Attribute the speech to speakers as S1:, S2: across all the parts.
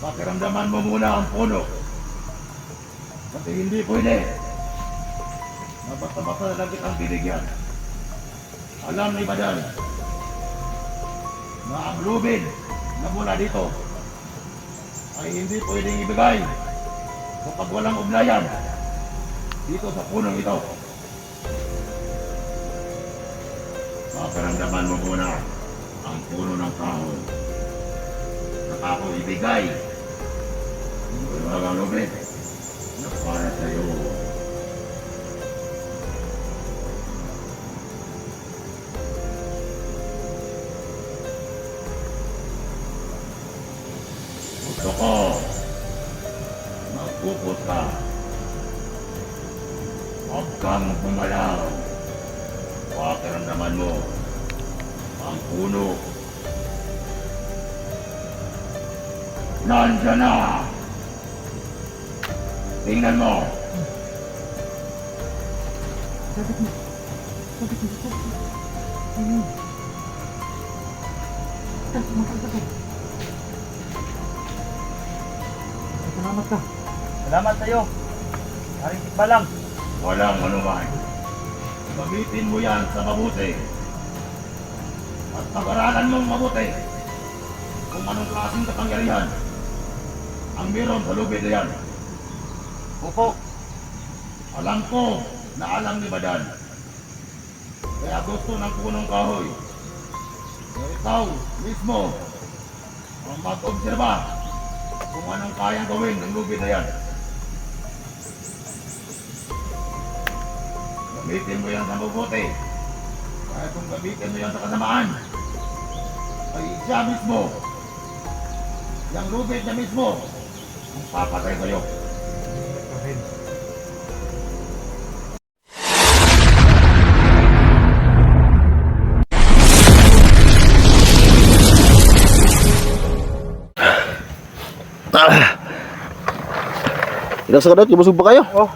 S1: Pakiramdaman mo muna ang puno. Kasi hindi pwede na basta-basta lang kitang binigyan. Alam ni Badan na ang lubid na mula dito ay hindi pwedeng ibigay kapag walang ugnayan dito sa punong ito. Pakiramdaman mo muna ang puno ng kahoy. Saka ako ibigay ang mga lubid na para sa iyo. Gusto ko magpupos ka. Huwag kang bumalaw. Pakiramdaman mo ang puno. Nandiyan na! Tingnan mo!
S2: Sabit mo. Ayun. Tas, magkakasay. Salamat ka.
S3: Salamat sa'yo. Haring tikba lang.
S1: Walang anuman. Gamitin mo yan sa mabuti. At pag-aralan mong mabuti kung anong klaseng kapangyarihan ang meron sa lubid na yan.
S3: Opo.
S1: Alam ko na alam ni Badan. Kaya gusto ng punong kahoy na ikaw mismo ang mag-obserba kung anong kayang gawin ng lubid na yan. Gamitin mo yan sa mabuti. Kaya kung gamitin mo yan sa kasamaan, ay siya mismo, yung lubid na mismo, ang papatay sa'yo.
S4: Ilang sa kadot, busog pa kayo?
S3: Oh.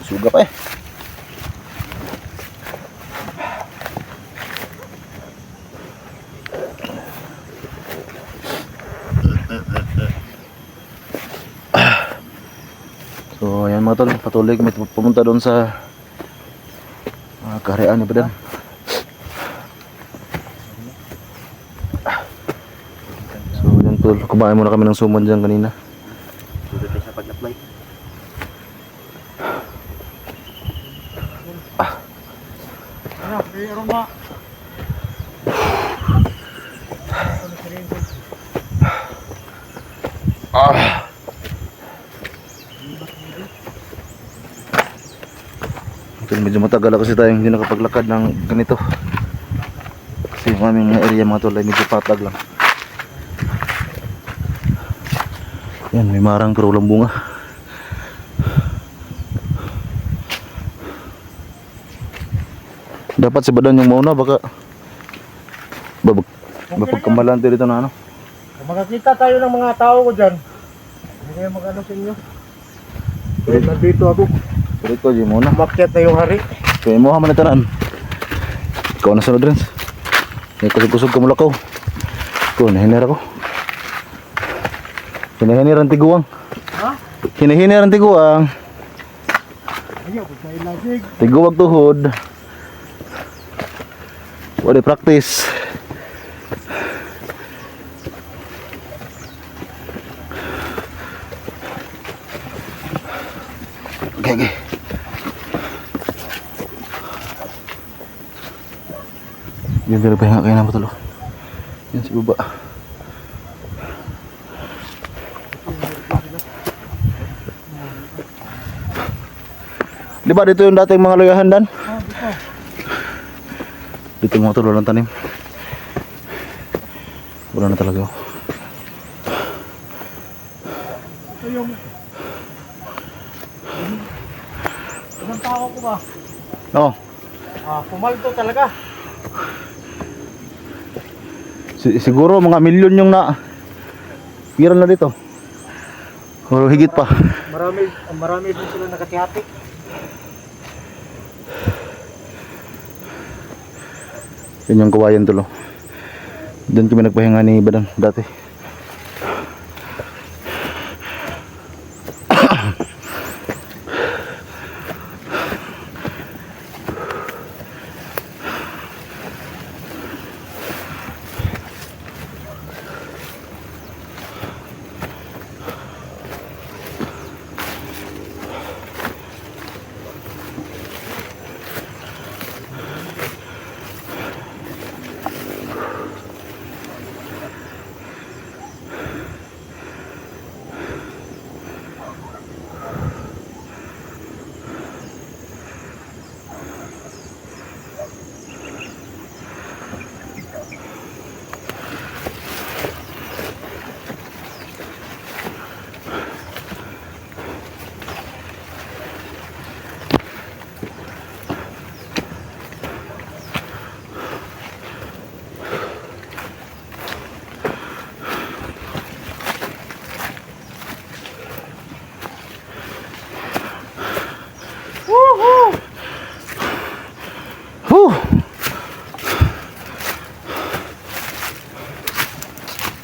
S4: Suga pa eh. So ayan mga tol, patuloy kami pumunta doon sa kaharian ni Badan. So yan tol, kumain muna kami ng suman dyan kanina.
S3: Dito tayo sa paglaplay.
S2: Ano, mayroon ba?
S4: Medyo matagal kasi tayong hindi nakapaglakad ng ganito kasi yung aming area mga tol ay medyo patag lang. Yan, may marang karulang bunga. Dapat si Badan yung mauna, baka mapagkamalante dito na ano.
S2: Kung makakita tayo ng mga tao ko dyan, hindi kayo mag-ano sa inyo. Pero nandito ako.
S4: Dito di muna.
S2: Umakyat na yung hari.
S4: Kaya mo ha manitaran. Ikaw na sunod rin. May kusog-kusog ka mula ko. Ikaw, nahinir ako. Hinahinir ang tiguang.
S2: Ha?
S4: Hinahinir ang tiguang.
S2: Ayaw, kung sa ilasig.
S4: Tiguwag tuhod. Wala practice. Okay. Yan, pero pahinga kayo na matulog. Yan si baba. Di ba dito yung dating mga loyahan dan?
S2: Ah, dito.
S4: Dito yung mga tulo ng tanim. Wala na talaga.
S2: Ito yung... Ibang tao ko ba?
S4: Oo.
S2: Pumalto talaga.
S4: Siguro mga milyon yung na pira na dito. O higit pa.
S2: Marami din sila nakatihati.
S4: Yun yung kawayan tulo. Doon kami nagpahinga ni Badan dati.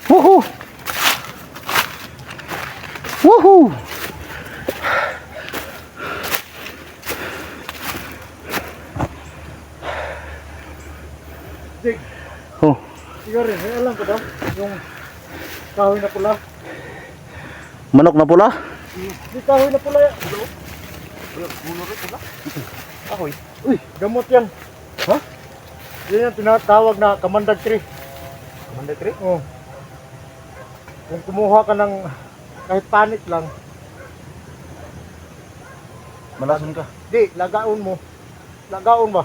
S4: Woohoo! Woohoo!
S2: Dig,
S4: Oh,
S2: ikaw rin, may alam ko daw. Yung kahoy na pula.
S4: manok na pula.
S2: Di kahoy na pula yan.
S3: Ahoy.
S2: Uy, gamot yan. Ha? Yan yung tinatawag na kamandag tree.
S3: Commander Tree?
S2: Oh. Kung kumuha ka ng kahit panit lang,
S4: Malason ka.
S2: di, lagaon mo. Lagaon ba?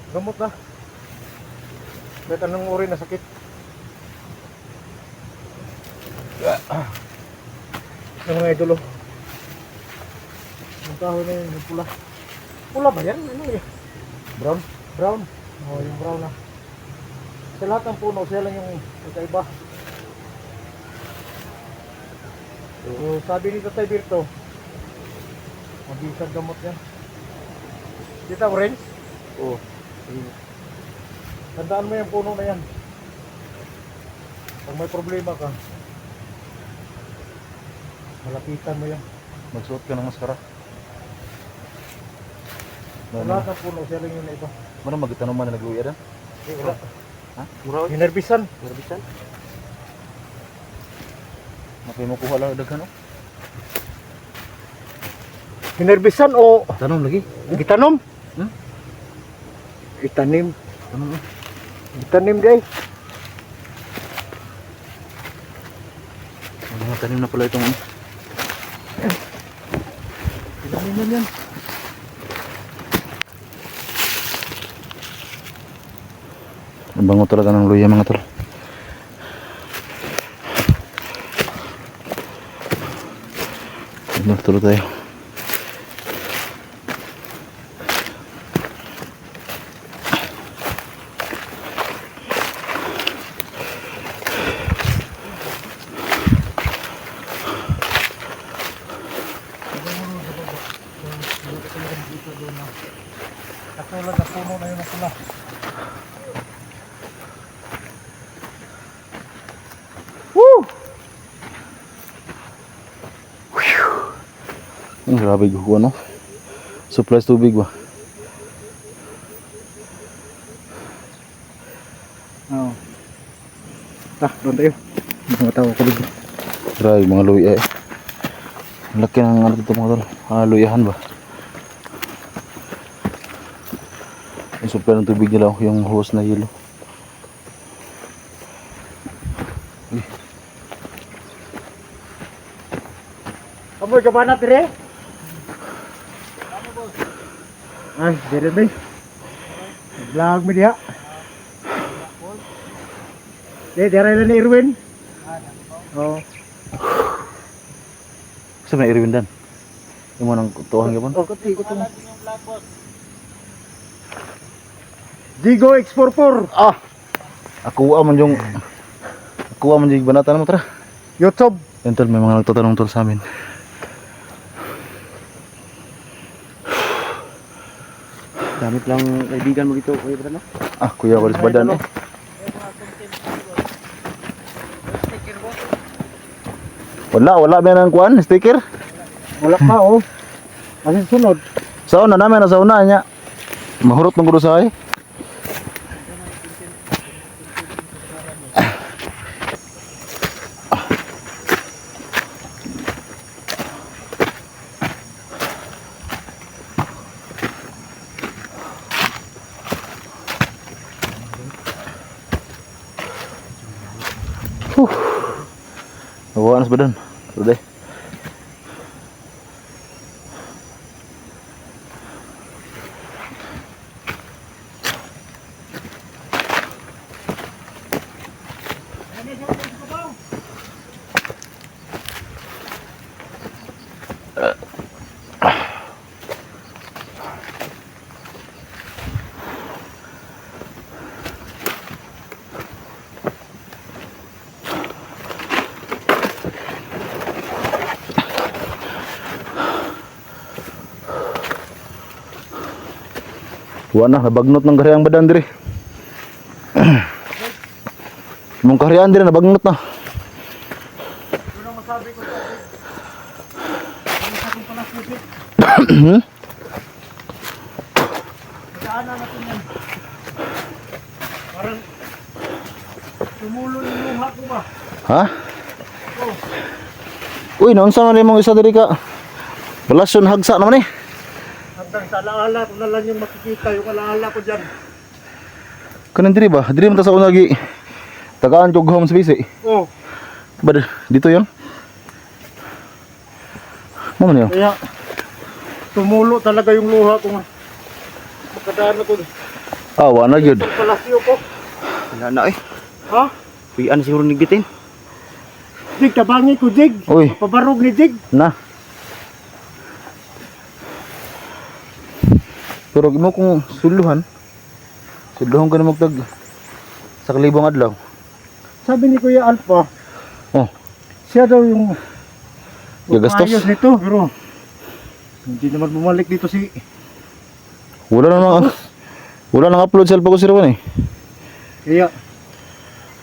S2: Gamot na. Kahit anong uri na sakit. Yung mga idolo. Yung kahoy na yun, yung pula. Pula ba yan? Ano eh?
S4: Brown.
S2: Brown. Oh, yung brown na. Sa lahat ng puno, siya lang yung magkaiba. So, sabi ni Tatay Birto, mabisag gamot yan. Kita mo rin?
S3: Oo.
S2: Tandaan mo yung puno na yan. Pag may problema ka, malapitan mo yan.
S4: Magsuot ka ng maskara.
S2: Sa lahat ng puno, siya lang yung naiba.
S4: Mana magtanong man nag-uwi dan?
S2: Wala.
S4: Ha?
S3: Mura oy.
S2: Inerbisan.
S3: Nerbisan.
S4: Mapay mo kuha lang daghan oh.
S2: Inerbisan o
S4: Tanong lagi.
S2: gitanom?
S4: Hmm?
S2: Itanim.
S4: Tanong.
S2: Gitanim di ay.
S4: Mga tanim na pala itong ano.
S2: Itaniman yan.
S4: Ang bango talaga ng luya mga tol. Tuloy tayo.
S2: Katulad na puno na yun na pula.
S4: Ang grabe ko ano. Supplies tubig ba?
S2: Oo. Doon tayo. Mga tao ko dito.
S4: Grabe mga luya eh. Ang laki ng ano dito mga tol. Luyahan ba? Yung supply ng tubig nila yung hose na yelo.
S2: Kamoy ka ba na tire? Ay, dire ba? Vlog mo diha. Dire lang ni Irwin. Oh.
S4: Saan na Irwin dan? Yung mo nang tuwang yapon?
S2: Oh, kuti ko to. Jigo X44.
S4: Ah! Ako man yung banatan mo tara.
S2: YouTube.
S4: Yan tol, may mga nagtatanong tol sa amin.
S3: Damit lang kaibigan mo dito, Kuya Brano.
S4: Ah, Kuya Walis Badan eh. Wala ba ng kuan, sticker?
S2: Wala pa oh. Kasi sunod.
S4: Sauna namin na sauna niya. Mahurot ng gurusahay. Nawawanas ba doon? Udah. Wala na, nabagnot ng garayang badan diri. Nung kaharian din na nabagnot na.
S2: Yun ang masabi ko to. Ano sa kong palas music? Magdaanan natin yan. Parang tumulo yung luha ko ba?
S4: Ha?
S2: Oh,
S4: Uy, naunsa man imong isa diri ka. Balasyon hagsa naman eh.
S2: hanggang sa alaala ko na lang yung makikita, yung alaala ko dyan.
S4: Kanan diri ba? Diri man ta sa unagi. Tagaan kog home space eh.
S2: Oh,
S4: Ba dito 'yon? Mo man 'yo.
S2: kaya tumulo talaga yung luha ko nga. Makadaan ako.
S4: Wa na gyud.
S2: Ang palasyo ko.
S3: Wala na eh.
S2: Ha?
S3: Pian siguro ni bitin.
S2: Jig, tabangi ko, Jig.
S4: Uy.
S2: Pabarog ni Jig.
S4: Na. Pero mo kung suluhan. Suluhan ka na magtag sa kalibang adlaw.
S2: Sabi ni Kuya Alpha,
S4: Oh,
S2: siya daw yung
S4: gagastos.
S2: ayos nito, pero hindi naman bumalik dito si...
S4: Wala nang upload sa Alpha ko sirwan eh.
S2: Kaya,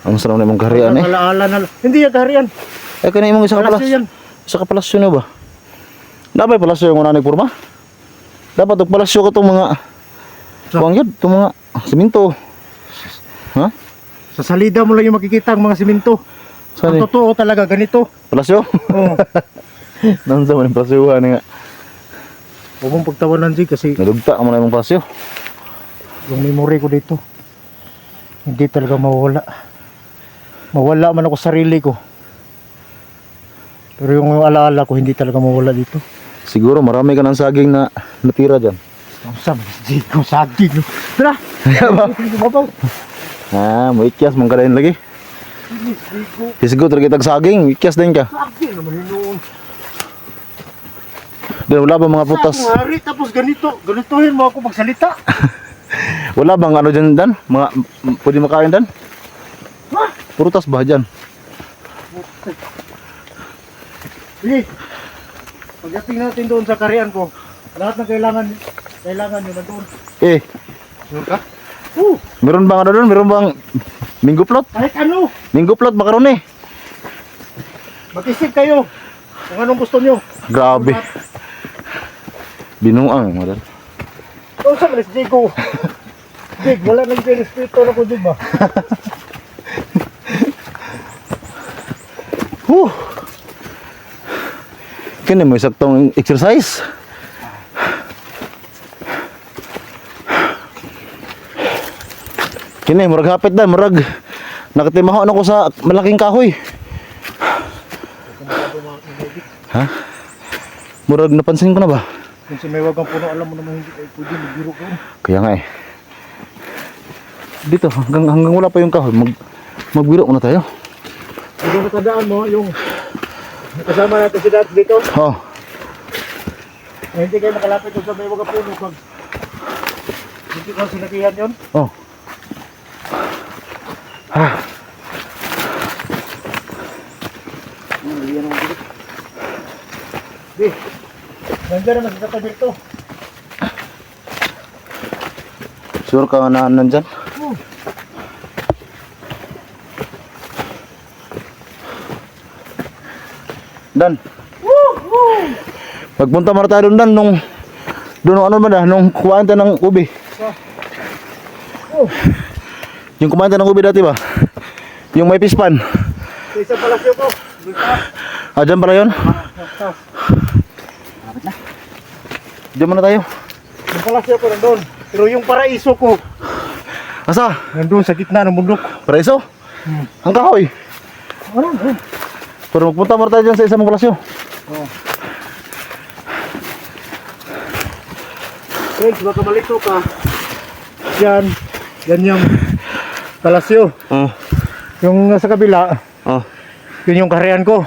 S4: Ang sarap na imong kaharian eh.
S2: alaala na lang. Hindi yan, kaharian.
S4: Ay kanina imong isa ka
S2: Palasyo yan.
S4: Isa ka palasyo na ba? Dapat palasyo yung unang purma. Dapat og palasyo ko tong mga kuwang yun, tong mga simento. Ha?
S2: Sa salida mo lang yung makikita ang mga simento.
S4: Saan
S2: Ang
S4: eh?
S2: totoo talaga, ganito.
S4: Palasyo?
S2: Oh.
S4: Nansa man yung palasyuhan nga.
S2: Huwag mong pagtawanan, Jig, kasi
S4: Nadugta mo na imong palasyo.
S2: yung memory ko dito, hindi talaga mawala. Mawala man ako sa sarili ko. Pero yung alaala ko, hindi talaga mawala dito.
S4: Siguro marami ka ng saging na natira dyan.
S2: Ang sabi, Jig, ang saging. No? Tara!
S4: Mo ikyas mong kadain lagi. Hisgo talaga tag saging, ikyas din ka.
S2: Saging naman yun noon.
S4: Then wala ba mga putas?
S2: Saging, hari, tapos ganituhin mo ako magsalita.
S4: Wala bang ano dyan dan? Mga pwede makain dan?
S2: Ha?
S4: Prutas ba dyan?
S2: Sige, pagdating natin doon sa karian ko, lahat ng kailangan nyo na doon.
S4: Eh,
S2: Sure ka?
S4: meron bang ano doon? Meron bang minggo plot?
S2: Kahit ano,
S4: Minggo plot makaroni.
S2: mag-isip kayo kung anong gusto nyo.
S4: Grabe. Binuang mo dan.
S2: Kung sa malis, Jigo. Jig, wala nang espiritu na ko, Jig ba?
S4: Kini mo saktong exercise. Kini murag hapit dan, murag nakatimaho na ko sa malaking kahoy. Ha? Murag napansin ko na ba?
S2: Kung si may wagang puno, alam mo naman hindi kayo pwede magbiro ko.
S4: Kaya nga eh. Dito hanggang wala pa yung kahoy, magbiro muna tayo.
S2: Hindi mo tandaan mo yung kasama natin si Dad dito.
S4: Oh,
S2: Hindi kayo makalapit kung sa may wagang puno. Pag hindi ko sinakihan yun.
S4: oh.
S2: Di, nandiyan naman sa tabi ito.
S4: Sure ka na nandyan? Dan. Pagpunta mara tayo doon Dan, nung ano ba na, nung kuhaan tayo ng ubi. Yung kumain tayo ng ubi dati ba? Yung may pispan.
S2: Sa isang palasyo ko. Doon ka.
S4: Dyan pala yun? Diyan muna tayo.
S2: Yung palasyo ko nandun. Pero yung paraiso ko,
S4: Asa?
S2: nandun sa gitna ng bundok.
S4: Paraiso? Ang kahoy.
S2: Ano?
S4: Pero magpunta mara tayo dyan sa isang palasyo.
S2: Friends, baka malito ka. Yan. Yan yung palasyo. Yung nasa kabila, yun yung kaharian ko.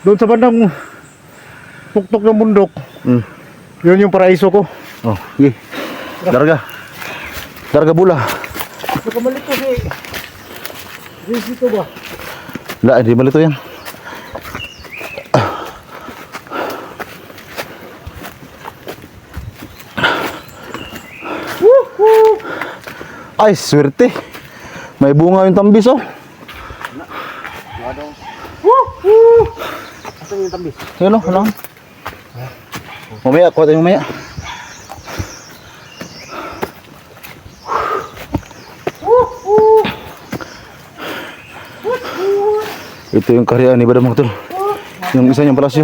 S2: Doon sa bandang tuktok ng bundok, yun yung paraiso ko.
S4: Sige. Darga. Darga bula.
S2: Baka malito si... Dito ba?
S4: Wala, hindi malito yan. Ay, swerte. May bunga yung tambis oh.
S3: Asan yung tambis?
S4: Yun o, ano? Mamaya, kuha tayo mamaya. Ito yung karya ni Badam mga tol. Yung isa niyang palasyo.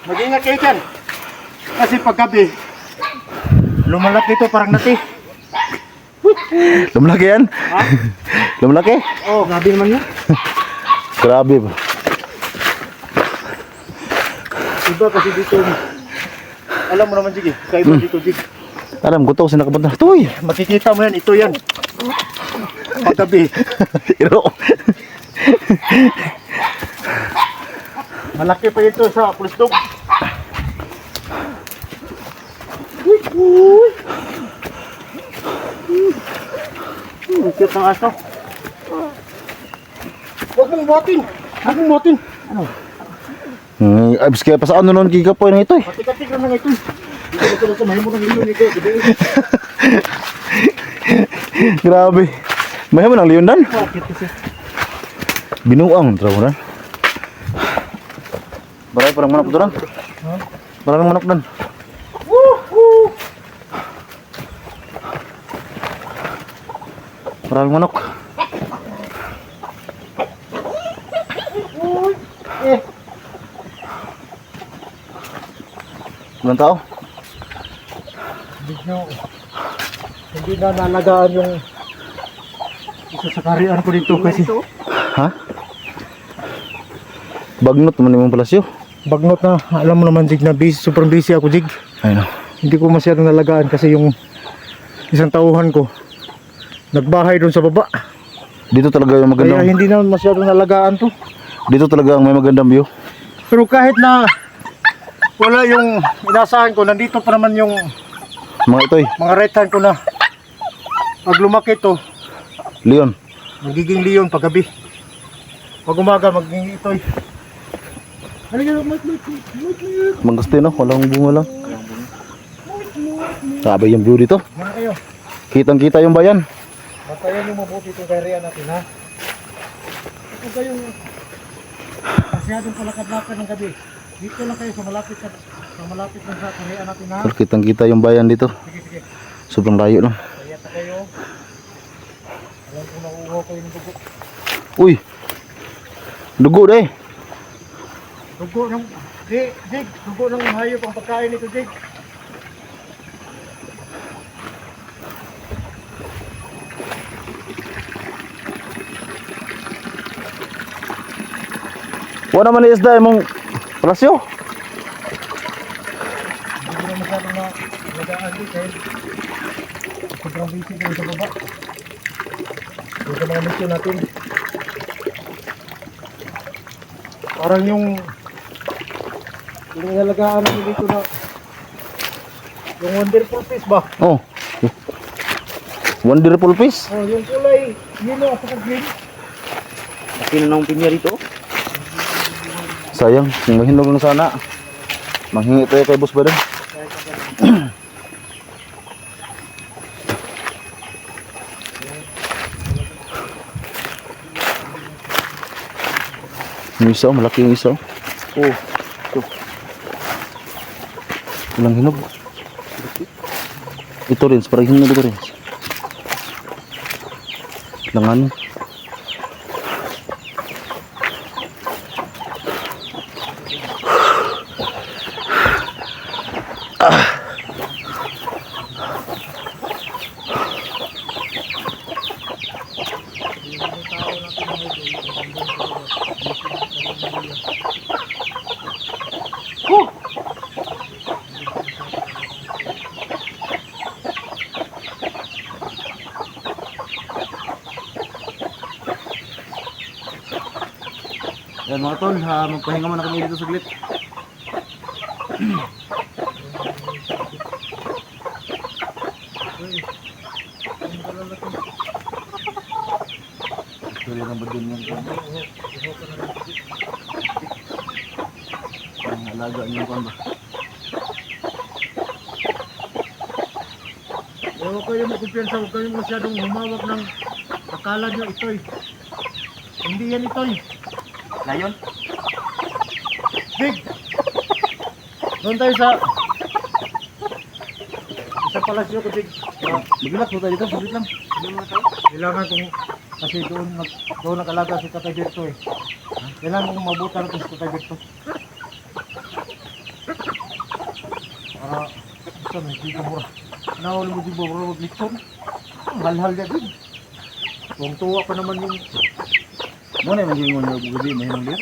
S2: Mag-ingat kayo dyan. Kasi paggabi, lumalaki ito parang nati.
S4: Lumalaki yan? Lumalaki?
S2: Oh, grabe naman yun.
S4: Grabe ba?
S2: Iba kasi dito. Alam mo naman, Jig, kaiba dito, Jig.
S4: Alam ko to, saan nakapunta? Tuy!
S2: Makikita mo yan, ito yan. Paggabi.
S4: Iro!
S2: Malaki pa ito sa pulstog. Cute ng aso. Huwag mong buhatin. Huwag mong buhatin. Ano?
S4: Abis kaya pa saan nun giga po yung ito eh.
S2: Katik-katik lang ng ito. Dito na sa mahimo ng ilo nito.
S4: Grabe. May mo ng liyundan.
S2: Cute kasi.
S4: Binuang, trabaho na. Baray parang manok doon. Maraming manok doon. Maraming manok. Ilang tao?
S2: Hindi na nalagaan yung isa sa karian ko dito kasi.
S4: Ha? Bagnot naman yung palasyo.
S2: Bagnot na, alam mo naman, Jig, na busy, super busy ako, Jig.
S4: Ayun o.
S2: Hindi ko masyadong nalagaan kasi yung isang tauhan ko nagbahay doon sa baba.
S4: Dito talaga yung
S2: Kaya
S4: magandang.
S2: hindi na masyadong nalagaan to.
S4: Dito talaga ang may magandang view.
S2: Pero kahit na wala yung inasahan ko, nandito pa naman yung
S4: Mga ito eh.
S2: mga right hand ko na pag lumaki to,
S4: Leon.
S2: magiging leon paggabi. Pag umaga, magiging itoy.
S4: Manggusti no? Walang bunga lang. Sabi yung view dito.
S2: Yan kayo.
S4: Kitang kita yung bayan.
S2: Batayan yung mabuti itong karian natin, ha? Huwag kayong masyadong palakad-lakad ng gabi. Dito lang kayo sa malapit lang sa karian natin, ha?
S4: Kitang kita yung bayan dito.
S2: Sige, sige.
S4: Sobrang layo lang.
S2: Kaya ta kayo. Alam ko nauuhaw kayo ng dugo.
S4: Uy! Dugo deh.
S2: Dugo ng... Jig, dugo ng hayop ang pagkain nito, Jig.
S4: Wala naman ni isda mong palasyo.
S2: Hindi ko na masyadong nalagaan din dahil sobrang busy ko sa baba. Yung sa mga mission natin. Parang yung nalagaan namin dito na yung wonderful fish ba?
S4: Oh. Wonderful fish.
S2: Oh, yung kulay yellow at saka green.
S3: Laki na ng pinya dito.
S4: Sayang, kung mahinog lang sana. Manghingi tayo kay Boss Badang. Yung isa, malaki yung isa. Oh, ito. Walang hinog. Ito rin, parang hinog ito rin. Langan. Yan mga tol, magpahinga muna kami dito saglit. Sorry na ba din yan? Ang alaga niyo kan ba?
S2: Huwag kayo magkumpiyansa, huwag kayong masyadong humawak ng akala nyo ito'y. Hindi yan ito eh.
S3: Layon?
S2: Big! Doon tayo sa... Isang palasyo ko, Big.
S3: Magulat po tayo dito, sulit lang.
S2: Kailangan kong... Kasi doon nakalaga si Tatay Berto eh. Kailangan kong mabutan natin si Tatay Berto. Para... Isa may dito mura. Nawala mo di mura maglitson. Ang halhal niya, Big. Kung tuwa pa naman yung...
S3: Mo na yung gingon niyo gabi, may hinang dito.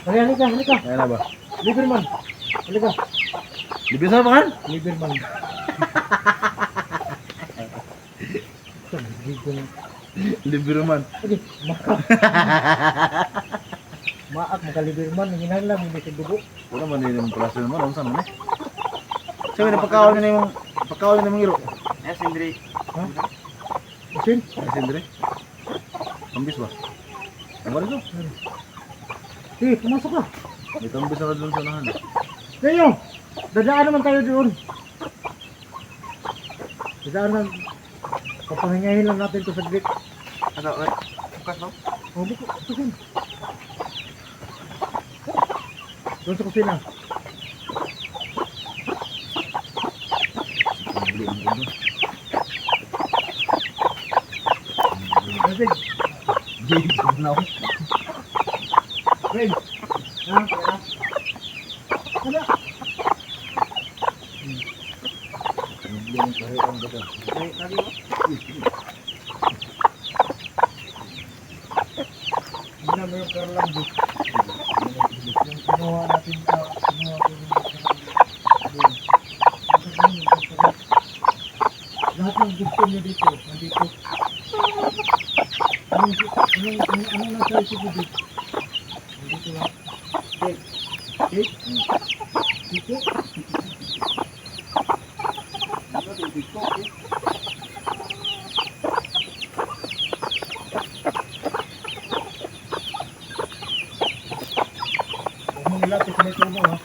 S2: Halika.
S3: Kaya na ba?
S2: Liberman. Halika.
S3: Libis na ba kan?
S2: Liberman.
S3: Libis naman.
S2: Sige, maak makaliberman, hinahal lang, hindi sa dugo.
S3: Wala man din yung palaso naman, ano saan man eh. Sabi na pagkawal na yung iro. Yes, Indri.
S2: Ha? Isin?
S3: Yes, Indri. Ambis ba? Ang wala ito?
S2: Sige, pumasok ka.
S3: May tambis na doon sa unahan.
S2: Kayo, dadaan naman tayo doon. Dadaan naman. Papahingahin lang natin ito saglit.
S3: Ano, bukas no?
S2: Oh, buko, kusina. Doon sa kusina. David.
S3: Jade, now.
S2: Fred. Ha? Wala. Ay, lagi ba? Hindi na mo yung karlang book. Yung kinuha natin sa kinuha ko yung lahat ng gusto niya dito, nandito. Anong nasa isip mo dito? Nandito lang. Cake? Dito? Huwag mong ilapit sa may tubo ha.